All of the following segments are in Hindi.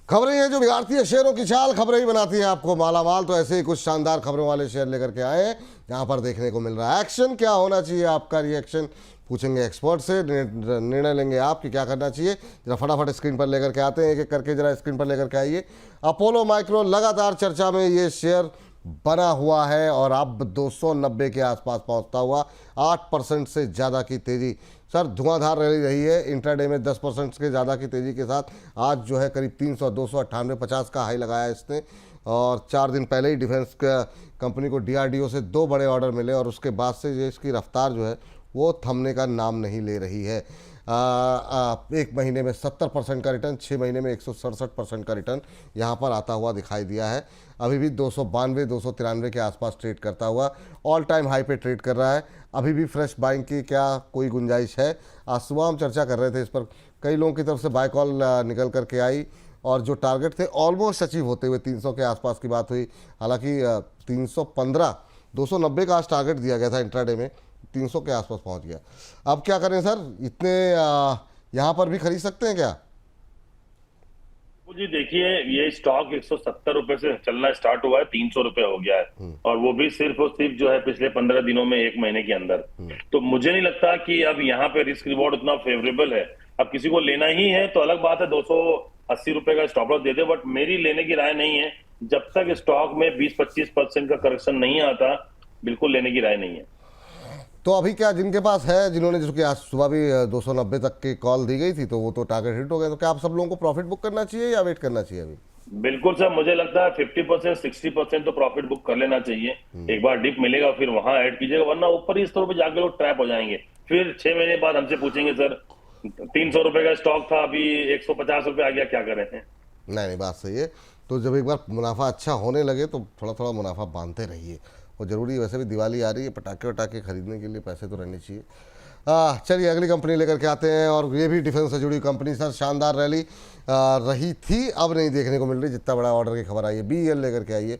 खबरें हैं जो बिगाड़ती है शेयरों की चाल, खबरें ही बनाती हैं आपको मालामाल। तो ऐसे ही कुछ शानदार खबरों वाले शेयर लेकर के आए हैं जहां पर देखने को मिल रहा है एक्शन। क्या होना चाहिए आपका रिएक्शन, पूछेंगे एक्सपर्ट से, निर्णय लेंगे आप कि क्या करना चाहिए। जरा फटाफट स्क्रीन पर लेकर के आते हैं, एक एक करके जरा स्क्रीन पर लेकर के आइए। अपोलो माइक्रो लगातार चर्चा में ये शेयर बना हुआ है और अब 290 के आसपास पहुंचता हुआ 8% से ज़्यादा की तेज़ी। सर धुआंधार रही है इंट्राडे में 10% के ज़्यादा की तेज़ी के साथ। आज जो है करीब 300, 298, 50 का हाई लगाया इसने। और 4 दिन पहले ही डिफेंस कंपनी को DRDO से 2 बड़े ऑर्डर मिले और उसके बाद से ये इसकी रफ्तार जो है वो थमने का नाम नहीं ले रही है। एक महीने में 70% का रिटर्न, 6 महीने में 167% का रिटर्न यहाँ पर आता हुआ दिखाई दिया है। अभी भी 292, 293 के आसपास ट्रेड करता हुआ ऑल टाइम हाई पे ट्रेड कर रहा है। अभी भी फ्रेश बाइंग की क्या कोई गुंजाइश है? आज सुबह हम चर्चा कर रहे थे इस पर, कई लोगों की तरफ से बाय कॉल निकल करके आई और जो टारगेट थे ऑलमोस्ट अचीव होते हुए 300 के आसपास की बात हुई। हालांकि 315, 290 का आज टारगेट दिया गया था इंट्राडे में, 300 के आसपास पहुंच गया। अब क्या करें सर, इतने यहाँ पर भी खरीद सकते हैं क्या? जी देखिए, ये स्टॉक 170 रुपए से चलना स्टार्ट हुआ है, 300 रुपए हो गया है और वो भी सिर्फ और सिर्फ जो है पिछले 15 दिनों में, 1 महीने के अंदर। तो मुझे नहीं लगता कि अब यहाँ पे रिस्क रिवॉर्ड उतना फेवरेबल है। अब किसी को लेना ही है तो अलग बात है 280 रुपए का stop loss they they, but मेरी लेने की राय नहीं है। जब तक स्टॉक में 20-25% का करेक्शन नहीं आता, बिल्कुल लेने की राय नहीं है। तो अभी क्या जिनके पास है, जिन्होंने, जिसकी आज सुबह भी 290 तक की कॉल दी गई थी तो वो तो टारगेट हिट हो गए, तो क्या आप सब लोगों को प्रॉफिट बुक करना चाहिए या वेट करना चाहिए अभी? बिल्कुल सर, मुझे लगता है 50%, 60% तो प्रॉफिट बुक कर लेना चाहिए। एक बार डिप मिलेगा फिर वहां ऐड कीजिएगा, वरना ऊपर ही स्तर पे जाके लोग ट्रैप हो जाएंगे। फिर 6 महीने बाद हमसे पूछेंगे सर 300 रुपए का स्टॉक था, अभी 150 रुपए आ गया, क्या करें? नहीं नहीं, बात सही है। तो जब एक बार मुनाफा अच्छा होने लगे तो थोड़ा थोड़ा मुनाफा बांधते रहिए, वो ज़रूरी है। वैसे भी दिवाली आ रही है, पटाखे वटाखे खरीदने के लिए पैसे तो रहने चाहिए। चलिए अगली कंपनी लेकर के आते हैं, और ये भी डिफेंस से जुड़ी कंपनी। सर शानदार रैली रही थी, अब नहीं देखने को मिल रही जितना बड़ा ऑर्डर की खबर आई है। BEL लेकर के आइए,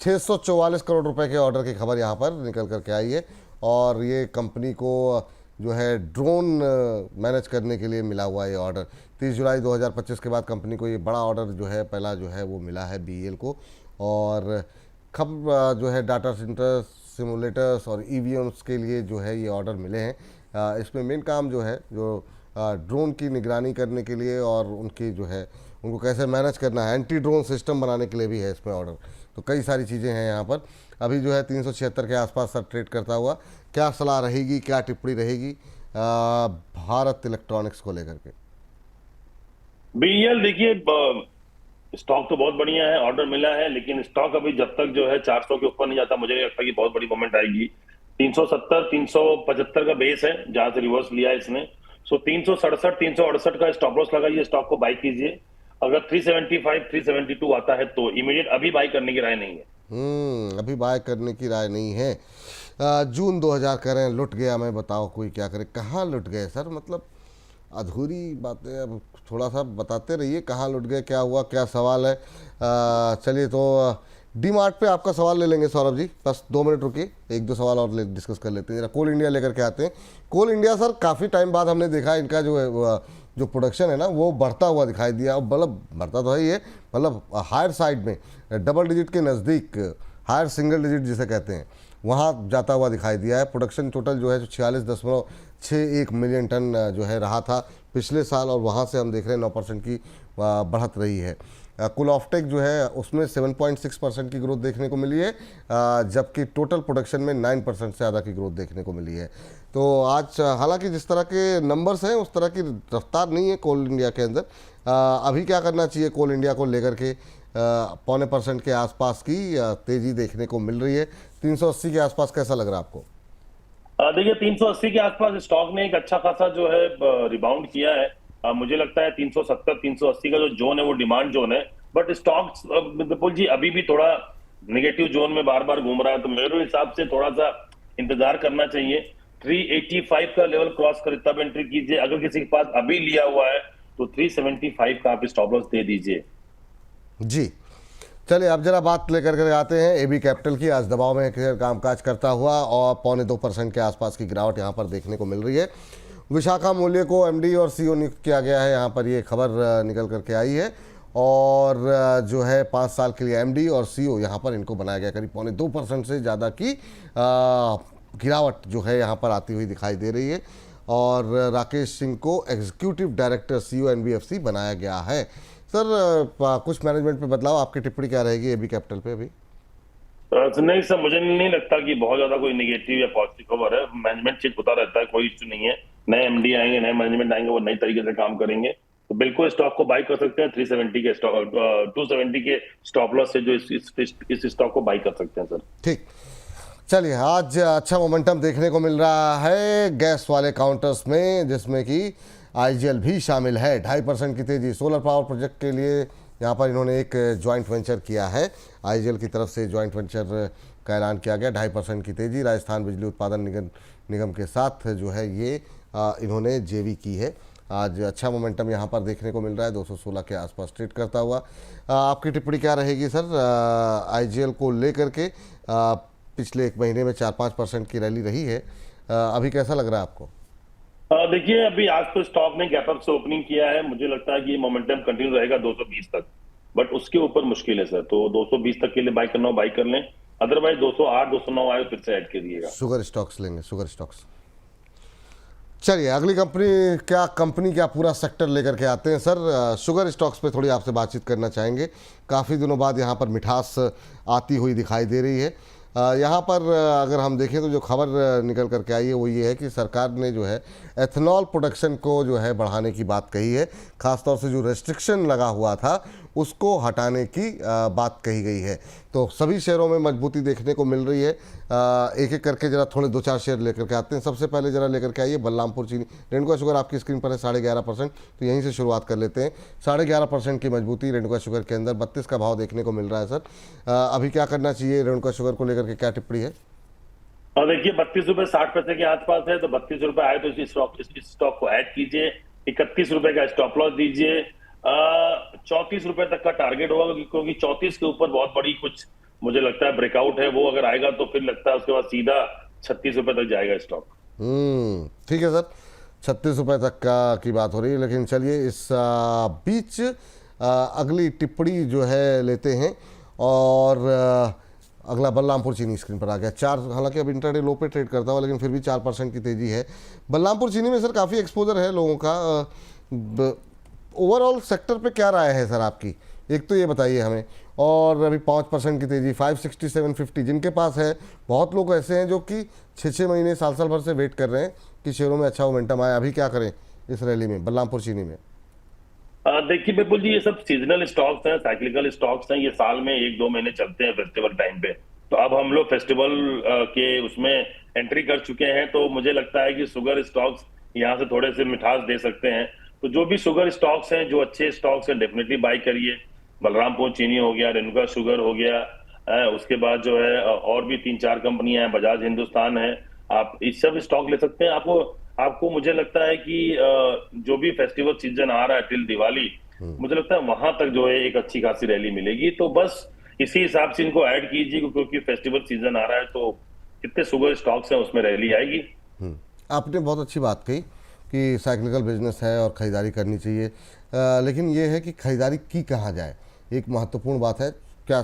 644 करोड़ रुपए के ऑर्डर की खबर यहाँ पर निकल करके आई है। और ये कंपनी को जो है ड्रोन मैनेज करने के लिए मिला हुआ ये ऑर्डर। 30 जुलाई 2025 के बाद कंपनी को ये बड़ा ऑर्डर जो है पहला जो है वो मिला है BEL को। और खबर जो है डाटा सेंटर, सिमुलेटर्स और EVMs के लिए जो है ये ऑर्डर मिले हैं। इसमें मेन काम जो है, जो ड्रोन की निगरानी करने के लिए और उनकी जो है उनको कैसे मैनेज करना है, एंटी ड्रोन सिस्टम बनाने के लिए भी है इसमें ऑर्डर। तो कई सारी चीज़ें हैं यहाँ पर। अभी जो है 376 के आसपास सर ट्रेड करता हुआ। क्या सलाह रहेगी, क्या टिप्पणी रहेगी भारत इलेक्ट्रॉनिक्स को लेकर के? BEL देखिए, स्टॉक तो बहुत बढ़िया है, ऑर्डर मिला है, लेकिन स्टॉक अभी जब तक जो है 400 के ऊपर नहीं जाता, मुझे नहीं लगता कि बहुत बड़ी मोमेंट आएगी। 370, 375 का बेस है जहां से रिवर्स लिया है इसने। सो 367, 368 का स्टॉप लॉस लगाइए, स्टॉक को बाई कीजिए। अगर 375, 372 आता है तो इमीडिएट अभी बाई करने की राय नहीं है। अभी बाय करने की राय नहीं है। जून 2000 करें, लुट गया। मैं बताओ कोई क्या करे? कहाँ लुट गए सर? मतलब अधूरी बातें, अब थोड़ा सा बताते रहिए कहाँ लुट गए, क्या हुआ, क्या सवाल है। चलिए तो DMart पे आपका सवाल ले लेंगे सौरभ जी, बस 2 मिनट रुकिए, 1-2 सवाल और डिस्कस कर लेते हैं। जरा कोल इंडिया लेकर के आते हैं। कोल इंडिया सर काफ़ी टाइम बाद हमने देखा इनका जो है जो प्रोडक्शन है ना वो बढ़ता हुआ दिखाई दिया। अब मतलब बढ़ता तो है ये, मतलब हायर साइड में, डबल डिजिट के नज़दीक, हायर सिंगल डिजिट जिसे कहते हैं, वहाँ जाता हुआ दिखाई दिया है। प्रोडक्शन टोटल जो है 46.61 मिलियन टन जो है रहा था पिछले साल, और वहाँ से हम देख रहे हैं 9% की बढ़त रही है। कुल ऑफटेक जो है उसमें 7.6% की ग्रोथ देखने को मिली है, जबकि टोटल प्रोडक्शन में 9% से ज़्यादा की ग्रोथ देखने को मिली है। तो आज हालांकि जिस तरह के नंबर्स हैं उस तरह की रफ्तार नहीं है कोल इंडिया के अंदर। अभी क्या करना चाहिए कोल इंडिया को लेकर के? 0.25% के आसपास की तेज़ी देखने को मिल रही है। 380 के आसपास कैसा लग रहा है आपको? देखिए 380 के आसपास स्टॉक ने एक अच्छा खासा जो है रिबाउंड किया है। मुझे लगता है 370, 380 का जो जोन है वो डिमांड जोन है, बट स्टॉक विपुल जी अभी भी थोड़ा नेगेटिव जोन में बार बार घूम रहा है। तो मेरे हिसाब से थोड़ा सा इंतजार करना चाहिए। 385 का लेवल क्रॉस कर तब एंट्री कीजिए। अगर किसी के पास अभी लिया हुआ है तो 375 का आप स्टॉप लॉस दे दीजिए। जी चलिए अब जरा बात लेकर के आते हैं AB कैपिटल की। आज दबाव में कामकाज करता हुआ और 0.25% के आसपास की गिरावट यहाँ पर देखने को मिल रही है। विशाखा मूल्य को एमडी और सीईओ नियुक्त किया गया है, यहाँ पर ये खबर निकल करके आई है। और जो है 5 साल के लिए एमडी और सीईओ यहाँ पर इनको बनाया गया। करीब 2.25% से ज़्यादा की गिरावट जो है यहाँ पर आती हुई दिखाई दे रही है। और राकेश सिंह को एग्जीक्यूटिव डायरेक्टर सीईओ एनबीएफसी बनाया गया है। सर कुछ मैनेजमेंट पे बदलाव, आपकी टिप्पणी क्या रहेगी एबी कैपिटल पे अभी? नहीं सर, मुझे नहीं लगता कि बहुत ज्यादा कोई नेगेटिव या पॉजिटिव खबर है। मैनेजमेंट चेंज होता रहता है, कोई इश्यू नहीं है। नए एमडी आएंगे, नए मैनेजमेंट आएंगे, वो नई तरीके से काम करेंगे, तो बिल्कुल स्टॉक को बाई कर सकते हैं। 370 के स्टॉक 270 के स्टॉप लॉस से जो इस स्टॉक को बाई कर सकते हैं सर। ठीक, चलिए आज अच्छा मोमेंटम देखने को मिल रहा है गैस वाले काउंटर्स में, जिसमें कि आईजीएल भी शामिल है। 2.5% की तेजी सोलर पावर प्रोजेक्ट के लिए यहाँ पर इन्होंने एक जॉइंट वेंचर किया है। आईजीएल की तरफ से जॉइंट वेंचर का ऐलान किया गया। 2.5% की तेजी राजस्थान बिजली उत्पादन निगम के साथ जो है ये इन्होंने जेवी की है। आज अच्छा मोमेंटम यहाँ पर देखने को मिल रहा है, 216 के आसपास ट्रेड करता हुआ। आपकी टिप्पणी क्या रहेगी सर आईजीएल को लेकर के? पिछले एक महीने में 4-5% की रैली रही है, अभी कैसा लग रहा है आपको? देखिए, अभी आज तो स्टॉक ने गैप अप से ओपनिंग किया है। मुझे लगता है कि मोमेंटम कंटिन्यू रहेगा 220 तक, बट उसके ऊपर मुश्किल है सर। तो 220 तक के लिए बाई करना हो बाई कर लें, अदरवाइज 208 209 आए फिर से ऐड कर दिएगा। शुगर स्टॉक्स लेंगे, शुगर स्टॉक्स। चलिए अगली कंपनी क्या पूरा सेक्टर लेकर के आते हैं सर। शुगर स्टॉक्स पे थोड़ी आपसे बातचीत करना चाहेंगे। काफ़ी दिनों बाद यहाँ पर मिठास आती हुई दिखाई दे रही है। यहाँ पर अगर हम देखें तो जो खबर निकल करके आई है वो ये है कि सरकार ने जो है एथनॉल प्रोडक्शन को जो है बढ़ाने की बात कही है। ख़ासतौर से जो रेस्ट्रिक्शन लगा हुआ था उसको हटाने की बात कही गई है। तो सभी शेयरों में मजबूती देखने को मिल रही है। एक एक करके जरा थोड़े 2-4 शेयर लेकर के आते हैं। सबसे पहले जरा लेकर के आइए बलरामपुर चीनी। रेणुका शुगर आपकी स्क्रीन पर है 11.5%, तो यहीं से शुरुआत कर लेते हैं। 11.5% की मजबूती रेणुका शुगर के अंदर, 32 का भाव देखने को मिल रहा है सर। अभी क्या करना चाहिए रेणुका शुगर को लेकर के, क्या टिप्पणी है? और देखिए 32.60 रुपए के आसपास है, तो 32 रुपए आए तो इस स्टॉक को ऐड कीजिए। 31 रुपए का स्टॉप लॉस दीजिए। 34 रुपए तक का टारगेट होगा, क्योंकि 34 के ऊपर बहुत बड़ी कुछ मुझे लगता है ब्रेकआउट है। वो अगर आएगा तो फिर लगता है उसके बाद सीधा 36 रुपए तक जाएगा स्टॉक। ठीक है सर, 36 रुपए तक का की बात हो रही है। लेकिन चलिए इस बीच अगली टिप्पणी जो है लेते हैं। और अगला बलरामपुर चीनी स्क्रीन पर आ गया 4, हालांकि अब इंट्राडे लो पे ट्रेड करता हुआ, लेकिन फिर भी 4% की तेजी है बलरामपुर चीनी में। सर काफ़ी एक्सपोजर है लोगों का। ओवरऑल सेक्टर पे क्या राय है सर आपकी, एक तो ये बताइए हमें। और अभी 5% की तेजी 560 750 जिनके पास है। बहुत लोग ऐसे हैं जो कि 6-6 महीने साल भर से वेट कर रहे हैं कि शेयरों में अच्छा मोमेंटम आए। अभी क्या करें इस रैली में बलरामपुर चीनी में? देखिए बिल्कुल जी, ये सब सीजनल स्टॉक्स हैं, साइक्लिकल स्टॉक्स हैं। ये साल में 1-2 महीने चलते हैं फेस्टिवल टाइम पे। तो अब हम लोग फेस्टिवल के उसमें एंट्री कर चुके हैं, तो मुझे लगता है कि शुगर स्टॉक्स यहाँ से थोड़े से मिठास दे सकते हैं। तो जो भी शुगर स्टॉक्स हैं, जो अच्छे स्टॉक्स हैं, डेफिनेटली बाई करिए। बलरामपुर चीनी हो गया, रेणुका शुगर हो गया, उसके बाद जो है और भी 3-4 कंपनियां हैं, बजाज हिंदुस्तान है। आप इस सब स्टॉक ले सकते हैं। आपको मुझे लगता है कि जो भी फेस्टिवल सीजन आ रहा है टिल दिवाली, मुझे लगता है वहां तक जो है एक अच्छी खासी रैली मिलेगी। तो बस इसी हिसाब से इनको ऐड कीजिए, क्योंकि फेस्टिवल सीजन आ रहा है तो कितने शुगर स्टॉक्स हैं उसमें रैली आएगी। आपने बहुत अच्छी बात कही कि साइक्लिकल बिजनेस है और ख़रीदारी करनी चाहिए। लेकिन ये है कि ख़रीदारी की कहाँ जाए, एक महत्वपूर्ण बात है। क्या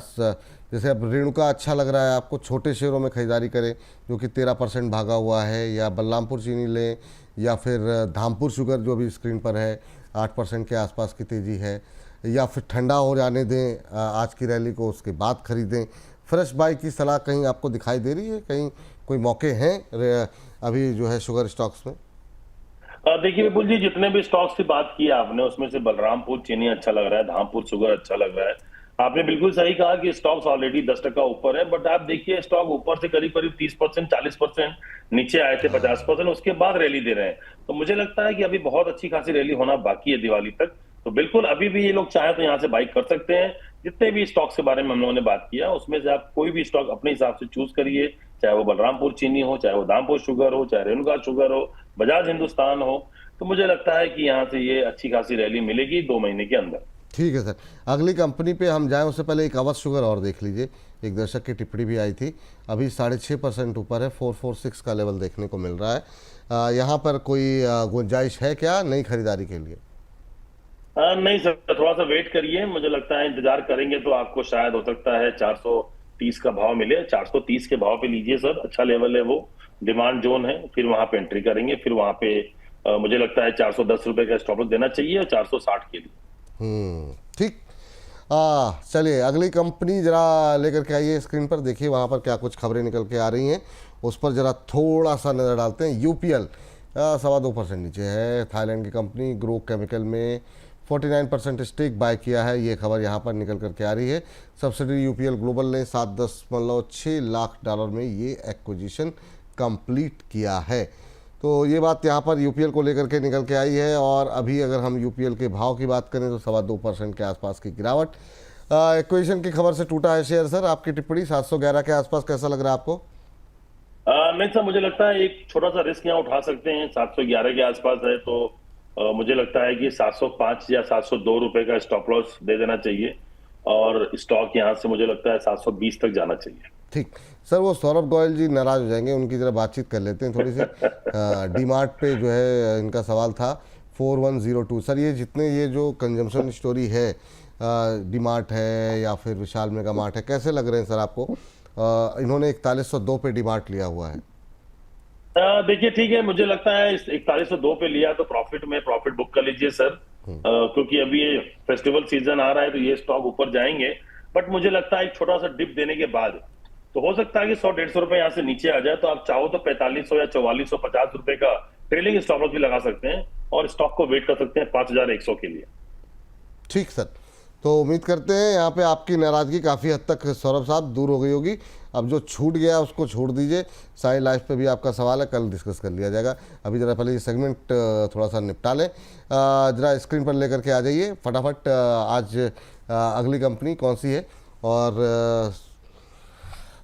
जैसे अब रेणुका अच्छा लग रहा है आपको, छोटे शेयरों में ख़रीदारी करें जो कि 13% भागा हुआ है, या बलरामपुर चीनी लें, या फिर धामपुर शुगर जो भी स्क्रीन पर है 8% के आसपास की तेज़ी है, या फिर ठंडा हो जाने दें आज की रैली को, उसके बाद ख़रीदें? फ्रेश बाई की सलाह कहीं आपको दिखाई दे रही है? कहीं कोई मौके हैं अभी जो है शुगर स्टॉक्स में? देखिए विपुल जी, जितने भी स्टॉक्स की बात की आपने उसमें से बलरामपुर चीनी अच्छा लग रहा है, धामपुर शुगर अच्छा लग रहा है। आपने बिल्कुल सही कहा कि स्टॉक्स ऑलरेडी 10% ऊपर है, बट आप देखिए स्टॉक ऊपर से करीब 30% 40% नीचे आए थे 50%, उसके बाद रैली दे रहे हैं। तो मुझे लगता है कि अभी बहुत अच्छी खासी रैली होना बाकी है दिवाली तक। तो बिल्कुल अभी भी ये लोग चाहे तो यहाँ से बाई कर सकते हैं। जितने भी स्टॉक्स के बारे में हम लोगों ने बात किया उसमें से आप कोई भी स्टॉक अपने हिसाब से चूज करिए, चाहे वो बलरामपुर चीनी हो, चाहे वो धामपुर शुगर हो, चाहे रेणुका शुगर हो, बजाज हिंदुस्तान हो। तो मुझे लगता है कि यहाँ से ये अच्छी खासी रैली मिलेगी 2 महीने के अंदर। ठीक है सर, अगली कंपनी पे हम जाएं उससे पहले एक अवध शुगर और देख लीजिए। एक दर्शक की टिप्पणी भी आई थी, अभी 6.5% ऊपर है, 446 का लेवल देखने को मिल रहा है। यहाँ पर कोई गुंजाइश है क्या नई खरीदारी के लिए? नहीं सर, थोड़ा सा वेट करिए, मुझे लगता है इंतजार करेंगे तो आपको शायद हो सकता है 430 का भाव मिले। 430 के भाव पे लीजिए सर, अच्छा लेवल है वो, डिमांड जोन है, फिर वहां पे एंट्री करेंगे। फिर वहां पे मुझे लगता है 410 रुपए का स्टॉप लॉस देना चाहिए और 460 के लिए। ठीक। चलिए अगली कंपनी जरा लेकर के आइए स्क्रीन पर, देखिए वहाँ पर क्या कुछ खबरें निकल के आ रही हैं, उस पर जरा थोड़ा सा नज़र डालते हैं। यूपीएल 2.25% नीचे है। थाईलैंड की कंपनी ग्रो केमिकल में 49% स्टेक बाय किया है, ये खबर यहाँ पर निकल करके आ रही है। सब्सिडरी यूपीएल ग्लोबल ने $7.6 लाख में ये एक्विजिशन कंप्लीट किया है। तो ये बात यहाँ पर यूपीएल को लेकर के निकल के आई है। और अभी अगर हम यूपीएल के भाव की बात करें तो 2.25% के आसपास की गिरावट। एक्विजिशन की खबर से टूटा है शेयर सर, आपकी टिप्पणी 711 के आसपास कैसा लग रहा है आपको? नहीं सर, मुझे लगता है एक छोटा सा रिस्क यहाँ उठा सकते हैं। 711 के आसपास है तो मुझे लगता है कि 705 या 702 रुपए का स्टॉप लॉस दे देना चाहिए और स्टॉक यहाँ से मुझे लगता है 720 तक जाना चाहिए। ठीक सर, वो सौरभ गोयल जी नाराज हो जाएंगे, उनकी जरा बातचीत कर लेते हैं थोड़ी सी। डीमार्ट पे जो है इनका सवाल था 4102। सर ये जितने ये जो कंजम्पशन स्टोरी है, डीमार्ट है या फिर विशाल मेगा मार्ट है, कैसे लग रहे हैं सर आपको? इन्होंने 4102 पे डीमार्ट लिया हुआ है। देखिए ठीक है, मुझे लगता है 4102 पे लिया तो प्रॉफिट बुक कर लीजिए सर, क्योंकि अभी ये फेस्टिवल सीजन आ रहा है तो ये स्टॉक ऊपर जाएंगे। बट मुझे लगता है एक छोटा सा डिप देने के बाद तो हो सकता है कि 100-150 रुपए यहाँ से नीचे आ जाए, तो आप चाहो तो 4500 या 4450 रुपए का ट्रेलिंग स्टॉप लॉस भी लगा सकते हैं और स्टॉक को वेट कर सकते हैं 5100 के लिए। ठीक सर, तो उम्मीद करते हैं यहाँ पे आपकी नाराज़गी काफ़ी हद तक सौरभ साहब दूर हो गई होगी। अब जो छूट गया उसको छोड़ दीजिए। साई लाइफ पे भी आपका सवाल है, कल डिस्कस कर लिया जाएगा। अभी ज़रा पहले ये सेगमेंट थोड़ा सा निपटा लें। ज़रा स्क्रीन पर लेकर के आ जाइए फटाफट। आज अगली कंपनी कौन सी है? और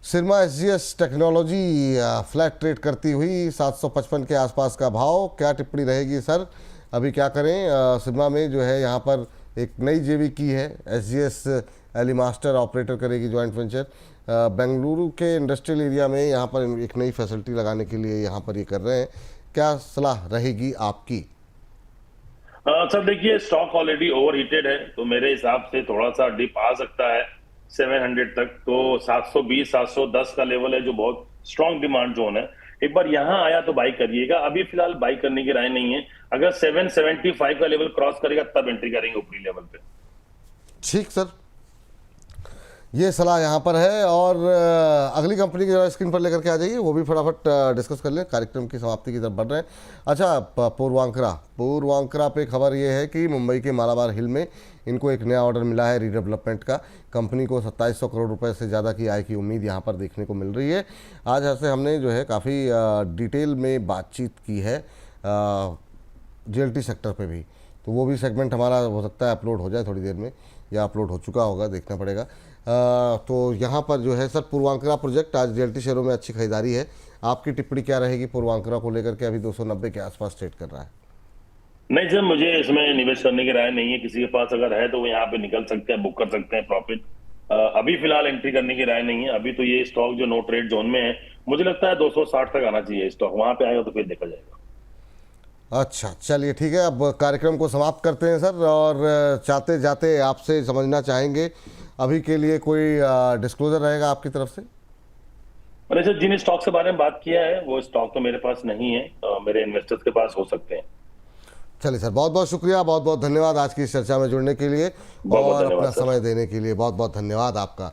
सिरमा एसजीएस टेक्नोलॉजी फ्लैट ट्रेड करती हुई 755 के आसपास का भाव, क्या टिप्पणी रहेगी सर? अभी क्या करें? सिरमा में जो है यहाँ पर एक नई जेवी की है, एसजीएस एलिमास्टर ऑपरेटर करेगी जॉइंट वेंचर। बेंगलुरु के इंडस्ट्रियल एरिया में यहाँ पर एक नई फैसिलिटी लगाने के लिए यहाँ पर ये कर रहे हैं, क्या सलाह रहेगी आपकी? सर देखिए, स्टॉक ऑलरेडी ओवरहीटेड है तो मेरे हिसाब से थोड़ा सा डिप आ सकता है 700 तक। तो 720 710 का लेवल है जो बहुत स्ट्रॉन्ग डिमांड जोन है। एक बार यहाँ आया तो बाई करिएगा, अभी फिलहाल बाई करने की राय नहीं है। अगर 775 का लेवल क्रॉस करेगा तब एंट्री करेंगे ऊपरी लेवल पे। ठीक सर, ये सलाह यहाँ पर है। और अगली कंपनी की जरा स्क्रीन पर लेकर के आ जाइए, वो भी फटाफट डिस्कस कर लें, कार्यक्रम की समाप्ति की तरफ बढ़ रहे हैं। अच्छा, पूर्वांकरा पे खबर ये है कि मुंबई के मालाबार हिल में इनको एक नया ऑर्डर मिला है रीडेवलपमेंट का। कंपनी को 2700 करोड़ रुपए से ज़्यादा की आय की उम्मीद यहाँ पर देखने को मिल रही है। आज ऐसे हमने जो है काफ़ी डिटेल में बातचीत की है जीएलटी सेक्टर पे भी, तो वो भी सेगमेंट हमारा हो सकता है अपलोड हो जाए थोड़ी देर में, या अपलोड हो चुका होगा, देखना पड़ेगा। तो यहाँ पर जो है सर पूर्वांकरा प्रोजेक्ट आज जीएलटी शेयरों में अच्छी खरीदारी है। आपकी टिप्पणी क्या रहेगी पूर्वांकरा को लेकर के? अभी 290 के आसपास ट्रेड कर रहा है। नहीं सर, मुझे इसमें निवेश करने की राय नहीं है। किसी के पास अगर है तो वो यहाँ पे निकल सकते हैं, बुक कर सकते हैं प्रॉफिट। अभी फिलहाल एंट्री करने की राय नहीं है। अभी तो ये स्टॉक जो नो ट्रेड जोन में है, मुझे लगता है 260 तक आना चाहिए स्टॉक, वहां पे आएगा तो फिर देखा जाएगा। अच्छा चलिए ठीक है, अब कार्यक्रम को समाप्त करते हैं सर। और चाहते जाते आपसे समझना चाहेंगे, अभी के लिए कोई डिस्क्लोजर रहेगा आपकी तरफ से? अरे सर, जिन स्टॉक के बारे में बात किया है वो स्टॉक तो मेरे पास नहीं है, मेरे इन्वेस्टर्स के पास हो सकते हैं। चलिए सर, बहुत बहुत शुक्रिया, बहुत बहुत धन्यवाद आज की इस चर्चा में जुड़ने के लिए और अपना समय देने के लिए बहुत बहुत धन्यवाद आपका।